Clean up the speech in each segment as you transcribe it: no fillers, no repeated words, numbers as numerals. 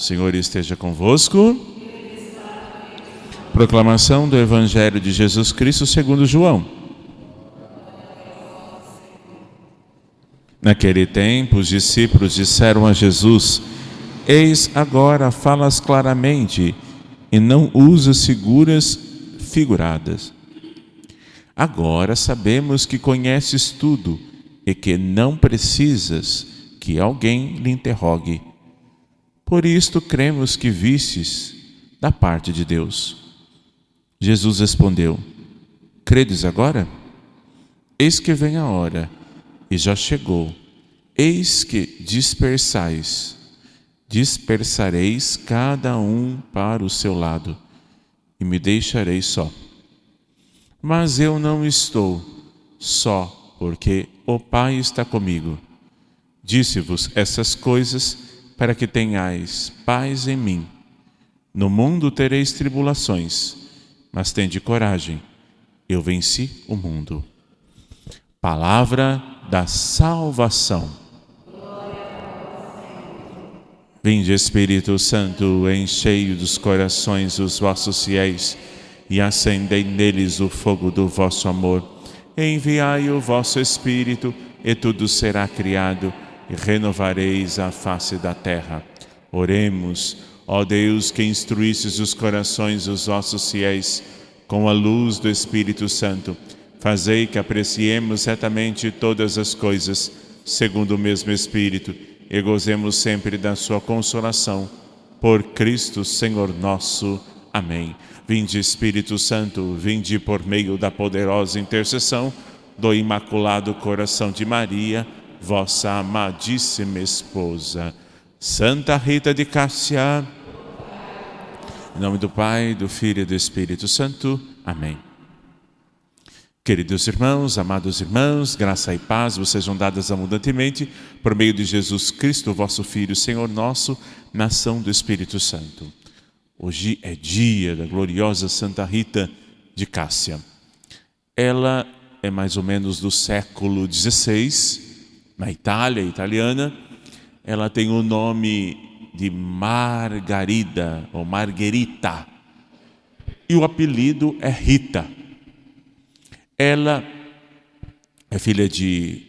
Senhor esteja convosco. Proclamação do Evangelho de Jesus Cristo segundo João. Naquele tempo, os discípulos disseram a Jesus: Eis agora falas claramente e não usas figuras figuradas. Agora sabemos que conheces tudo e que não precisas que alguém lhe interrogue. Por isto cremos que vistes da parte de Deus. Jesus respondeu: Credes agora? Eis que vem a hora, e já chegou. Eis que dispersareis cada um para o seu lado, e me deixareis só. Mas eu não estou só, porque o Pai está comigo. Disse-vos essas coisas para que tenhais paz em mim. No mundo tereis tribulações, mas tende coragem, eu venci o mundo. Palavra da salvação. Vinde, Espírito Santo, enchei dos corações os vossos fiéis e acendei neles o fogo do vosso amor. Enviai o vosso Espírito e tudo será criado e renovareis a face da terra. Oremos. Ó Deus, que instruístes os corações dos vossos fiéis com a luz do Espírito Santo, fazei que apreciemos retamente todas as coisas, segundo o mesmo Espírito, e gozemos sempre da sua consolação. Por Cristo, Senhor nosso. Amém. Vinde, Espírito Santo, vinde por meio da poderosa intercessão do Imaculado Coração de Maria, vossa amadíssima esposa. Santa Rita de Cássia, em nome do Pai, do Filho e do Espírito Santo. Amém. Queridos irmãos, amados irmãos, graça e paz vos sejam dadas abundantemente por meio de Jesus Cristo, vosso Filho, Senhor nosso, na ação do Espírito Santo. Hoje é dia da gloriosa Santa Rita de Cássia. Ela é mais ou menos do século XVI, na Itália, italiana. Ela tem o nome de Margarida ou Margherita e o apelido é Rita. Ela é filha de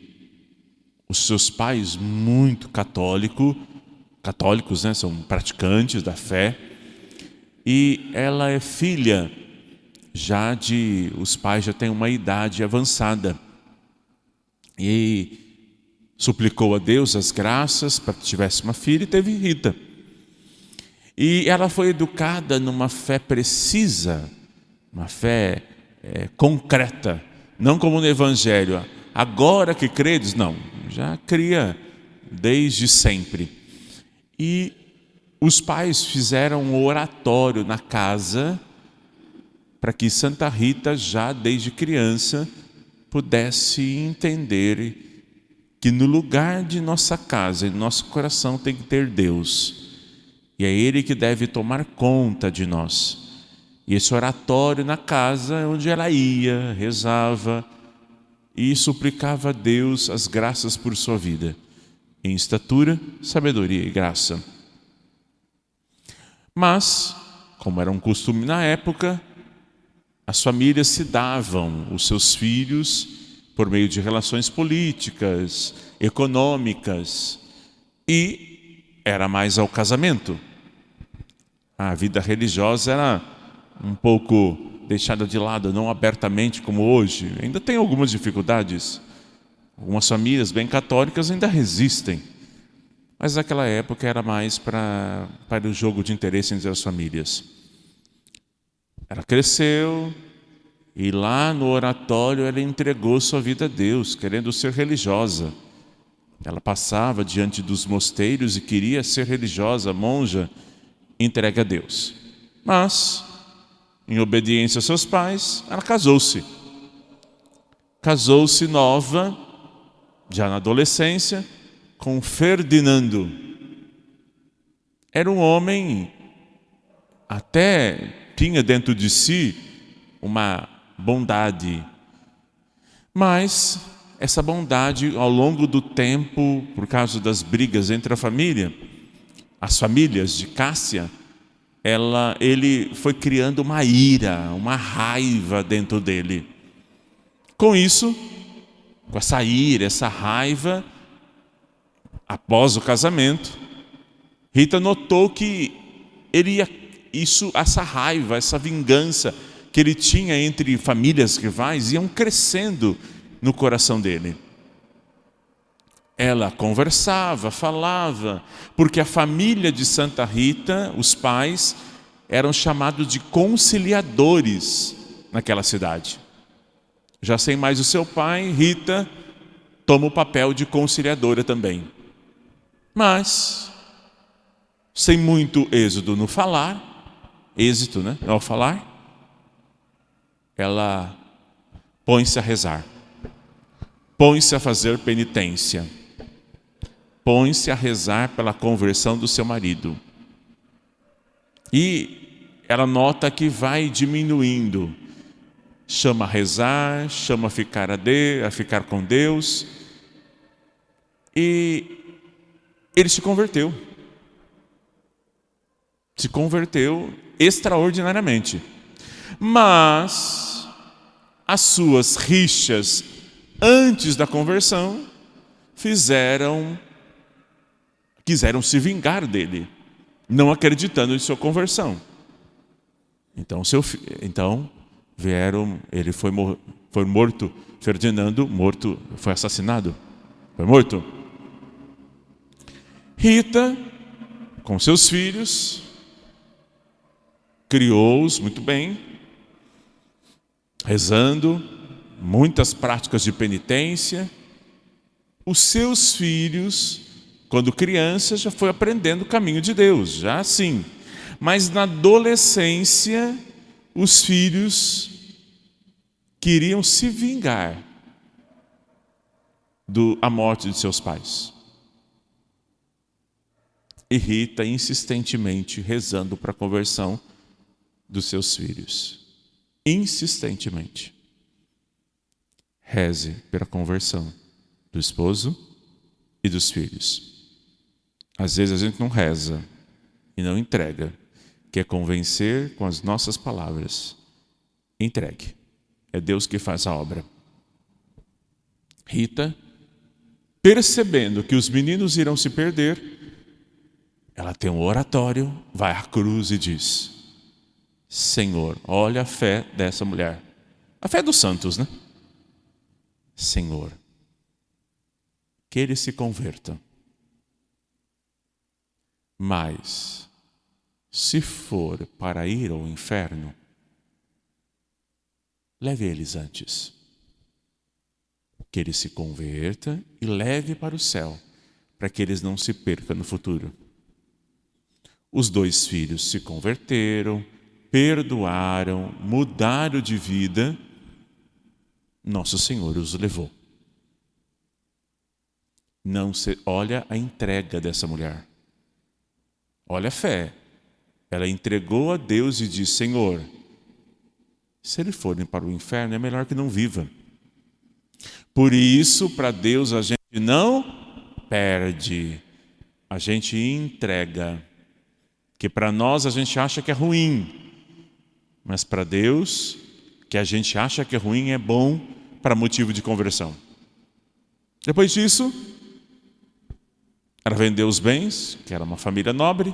os seus pais muito católicos, né? São praticantes da fé, e ela é filha já de os pais já têm uma idade avançada e suplicou a Deus as graças para que tivesse uma filha e teve Rita. E ela foi educada numa fé precisa, uma fé concreta, não como no Evangelho. Agora que credes, não, já cria desde sempre. E os pais fizeram um oratório na casa para que Santa Rita, já desde criança, pudesse entender que no lugar de nossa casa e nosso coração tem que ter Deus. E é Ele que deve tomar conta de nós. E esse oratório na casa é onde ela ia, rezava e suplicava a Deus as graças por sua vida, em estatura, sabedoria e graça. Mas, como era um costume na época, as famílias se davam os seus filhos por meio de relações políticas, econômicas, e era mais ao casamento. A vida religiosa era um pouco deixada de lado, não abertamente como hoje. Ainda tem algumas dificuldades. Algumas famílias bem católicas ainda resistem. Mas naquela época era mais para o jogo de interesse entre as famílias. Ela cresceu e lá no oratório ela entregou sua vida a Deus, querendo ser religiosa. Ela passava diante dos mosteiros e queria ser religiosa, monja, entregue a Deus. Mas, em obediência aos seus pais, ela casou-se. Casou-se nova, já na adolescência, com Ferdinando. Era um homem, até tinha dentro de si uma bondade, mas essa bondade, ao longo do tempo, por causa das brigas entre a família, as famílias de Cássia, ele foi criando uma ira, uma raiva dentro dele. Com isso, com essa ira, essa raiva, após o casamento, Rita notou que essa raiva, essa vingança que ele tinha entre famílias rivais iam crescendo no coração dele. Ela conversava, falava, porque a família de Santa Rita, os pais, eram chamados de conciliadores naquela cidade. Já sem mais o seu pai, Rita toma o papel de conciliadora também. Mas, sem muito êxito no falar, ao falar, ela põe-se a rezar, põe-se a fazer penitência, põe-se a rezar pela conversão do seu marido. E ela nota que vai diminuindo. Chama a rezar, chama a ficar com Deus. E ele se converteu. Se converteu extraordinariamente. Mas as suas rixas antes da conversão quiseram se vingar dele, não acreditando em sua conversão. Então ele foi morto, Ferdinando foi assassinado, foi morto. Rita, com seus filhos, criou-os muito bem, rezando, muitas práticas de penitência. Os seus filhos, quando criança, já foi aprendendo o caminho de Deus, já assim. Mas na adolescência, os filhos queriam se vingar da morte de seus pais. E Rita insistentemente rezando para a conversão dos seus filhos. Insistentemente. Reze pela conversão do esposo e dos filhos. Às vezes a gente não reza e não entrega, quer convencer com as nossas palavras. Entregue. É Deus que faz a obra. Rita, percebendo que os meninos irão se perder, ela tem um oratório, vai à cruz e diz: Senhor, olha a fé dessa mulher. A fé dos santos, né? Senhor, que eles se convertam. Mas, se for para ir ao inferno, leve eles antes. Que eles se convertam e leve para o céu, para que eles não se percam no futuro. Os 2 filhos se converteram, perdoaram, mudaram de vida. Nosso Senhor os levou. Olha a entrega dessa mulher. Olha a fé. Ela entregou a Deus e disse: Senhor, se eles forem para o inferno, é melhor que não viva. Por isso, para Deus, a gente não perde, a gente entrega. Que para nós a gente acha que é ruim, mas para Deus, que a gente acha que é ruim, é bom para motivo de conversão. Depois disso, ela vendeu os bens, que era uma família nobre,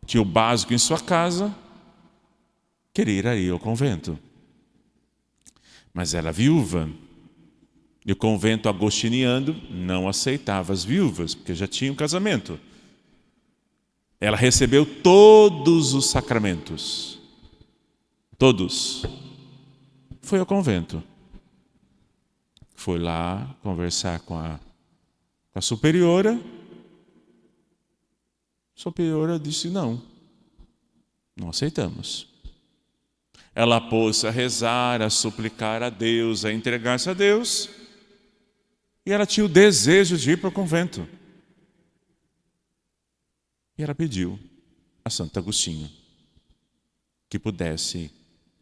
tinha o básico em sua casa, queria ir ao convento. Mas era viúva, e o convento agostiniano não aceitava as viúvas, porque já tinha um casamento. Ela recebeu todos os sacramentos. Todos. Foi ao convento. Foi lá conversar com a superiora. A superiora disse: não aceitamos. Ela pôs-se a rezar, a suplicar a Deus, a entregar-se a Deus. E ela tinha o desejo de ir para o convento. E ela pediu a Santo Agostinho que pudesse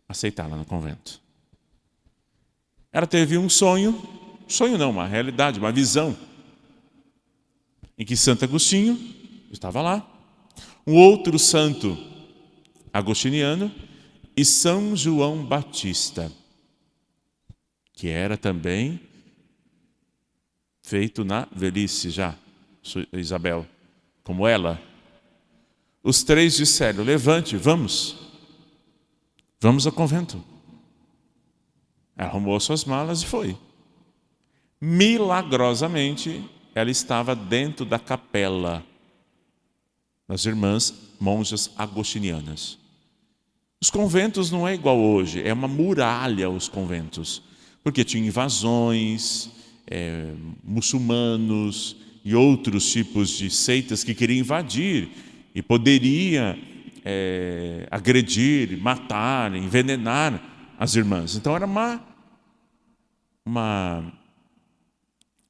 aceitá-la no convento. Ela teve um sonho não, uma realidade, uma visão, em que Santo Agostinho estava lá, Um outro santo agostiniano e São João Batista, que era também feito na velhice já, Isabel, como ela. Os três disseram: levante, vamos ao convento. Arrumou suas malas e foi. Milagrosamente, ela estava dentro da capela das irmãs monjas agostinianas. Os conventos não é igual hoje, é uma muralha os conventos, porque tinha invasões, muçulmanos e outros tipos de seitas que queriam invadir e poderia agredir, matar, envenenar as irmãs. Então era uma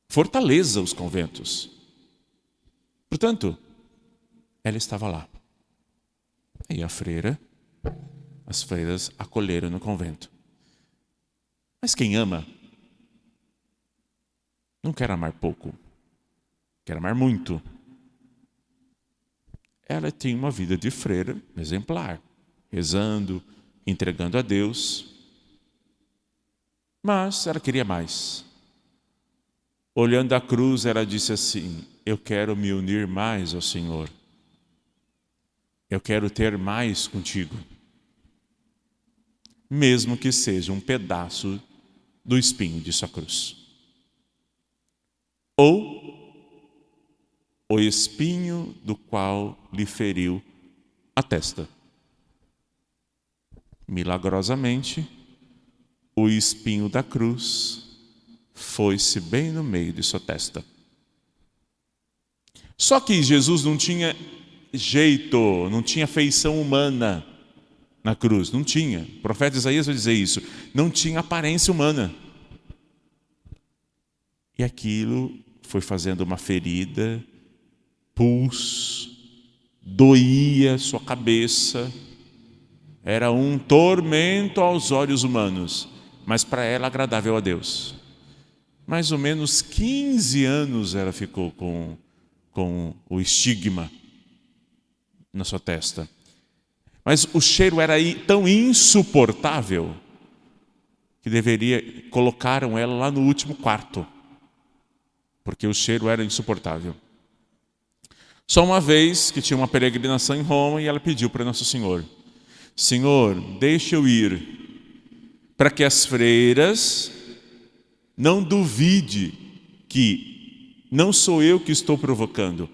fortaleza os conventos. Portanto, ela estava lá. E as freiras acolheram no convento. Mas quem ama não quer amar pouco, quer amar muito. Ela tinha uma vida de freira exemplar, rezando, entregando a Deus. Mas ela queria mais. Olhando a cruz, ela disse assim: eu quero me unir mais ao Senhor. Eu quero ter mais contigo. Mesmo que seja um pedaço do espinho de sua cruz. Ou o espinho do qual lhe feriu a testa. Milagrosamente, o espinho da cruz foi-se bem no meio de sua testa. Só que Jesus não tinha jeito, não tinha feição humana na cruz, não tinha. O profeta Isaías vai dizer isso. Não tinha aparência humana. E aquilo foi fazendo uma ferida, pus, doía sua cabeça. Era um tormento aos olhos humanos, mas para ela agradável a Deus. Mais ou menos 15 anos ela ficou com o estigma na sua testa. Mas o cheiro era tão insuportável que colocaram ela lá no último quarto, porque o cheiro era insuportável. Só uma vez que tinha uma peregrinação em Roma e ela pediu para Nosso Senhor: Senhor, deixa eu ir, para que as freiras não duvide que não sou eu que estou provocando,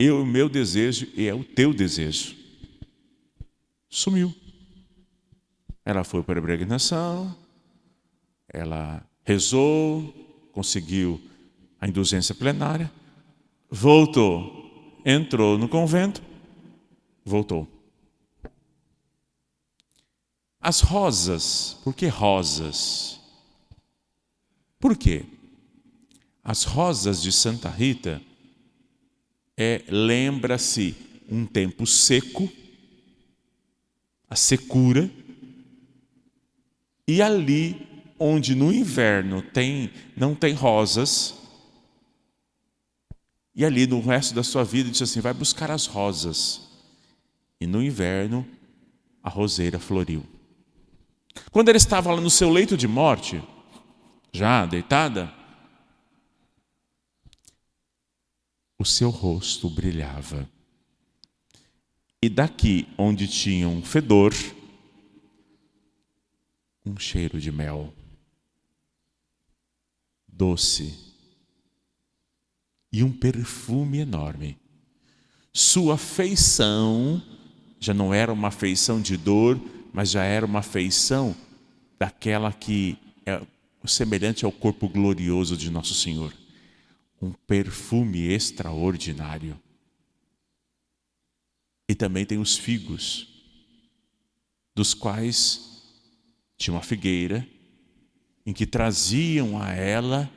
o meu desejo é o teu desejo. Sumiu. Ela foi para a peregrinação, ela rezou, conseguiu a indulgência plenária, voltou, entrou no convento, voltou. As rosas, por que rosas? Por quê? As rosas de Santa Rita lembra-se um tempo seco, a secura, e ali onde no inverno não tem rosas, e ali no resto da sua vida diz assim: vai buscar as rosas. E no inverno a roseira floriu. Quando ela estava lá no seu leito de morte, já deitada, o seu rosto brilhava. E daqui onde tinha um fedor, um cheiro de mel, doce, e um perfume enorme. Sua feição já não era uma feição de dor, mas já era uma feição daquela que é semelhante ao corpo glorioso de Nosso Senhor. Um perfume extraordinário. E também tem os figos, dos quais tinha uma figueira, em que traziam a ela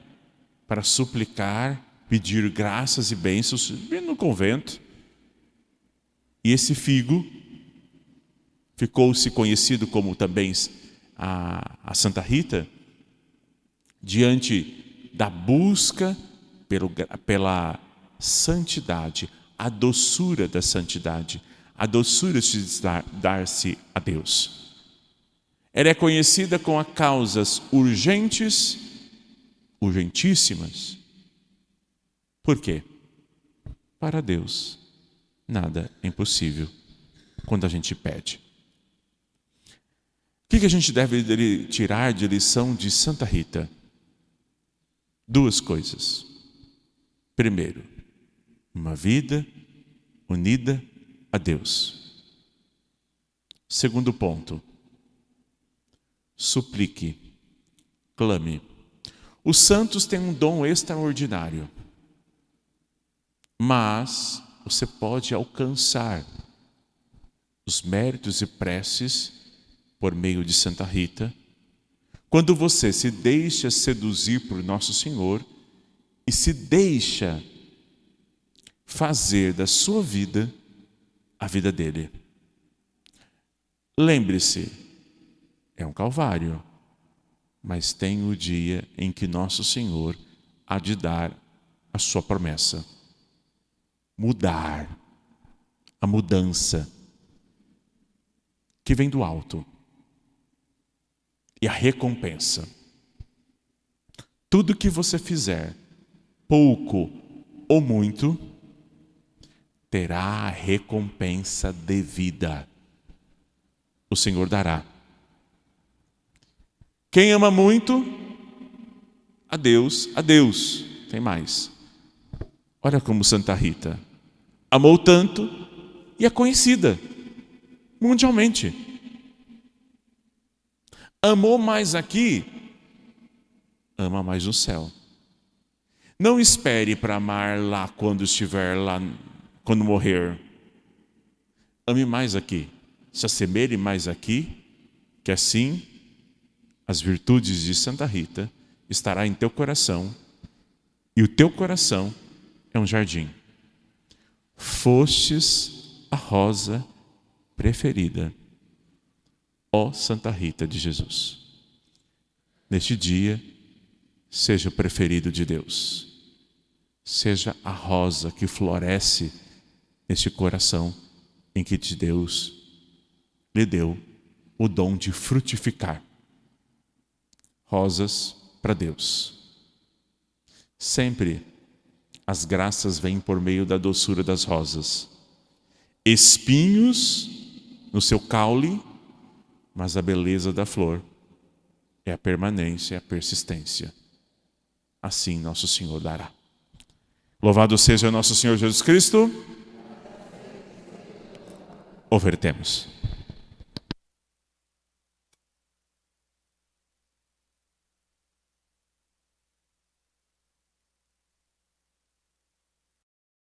para suplicar, pedir graças e bênçãos no convento. E esse figo ficou-se conhecido como também a Santa Rita, diante da busca pela santidade, a doçura da santidade, a doçura de dar-se a Deus. Ela é conhecida com as causas urgentes, urgentíssimas. Por quê? Para Deus, nada é impossível quando a gente pede. O que a gente deve tirar de lição de Santa Rita? 2 coisas. Primeiro, uma vida unida a Deus. Segundo ponto, suplique, clame. Os santos têm um dom extraordinário, mas você pode alcançar os méritos e preces por meio de Santa Rita, quando você se deixa seduzir por Nosso Senhor e se deixa fazer da sua vida a vida dele. Lembre-se, é um calvário, mas tem o dia em que Nosso Senhor há de dar a sua promessa. Mudar, a mudança que vem do alto. E a recompensa. Tudo que você fizer, pouco ou muito, terá a recompensa devida. O Senhor dará. Quem ama muito, a Deus, tem mais. Olha como Santa Rita amou tanto e é conhecida mundialmente. Amou mais aqui, ama mais no céu. Não espere para amar lá quando estiver lá, quando morrer. Ame mais aqui, se assemelhe mais aqui, que assim as virtudes de Santa Rita estará em teu coração, e o teu coração é um jardim. Fostes a rosa preferida, ó Santa Rita de Jesus. Neste dia, seja o preferido de Deus. Seja a rosa que floresce neste coração em que Deus lhe deu o dom de frutificar. Rosas para Deus. Sempre as graças vêm por meio da doçura das rosas. Espinhos no seu caule, mas a beleza da flor é a permanência, é a persistência. Assim Nosso Senhor dará. Louvado seja Nosso Senhor Jesus Cristo. Ofertemos.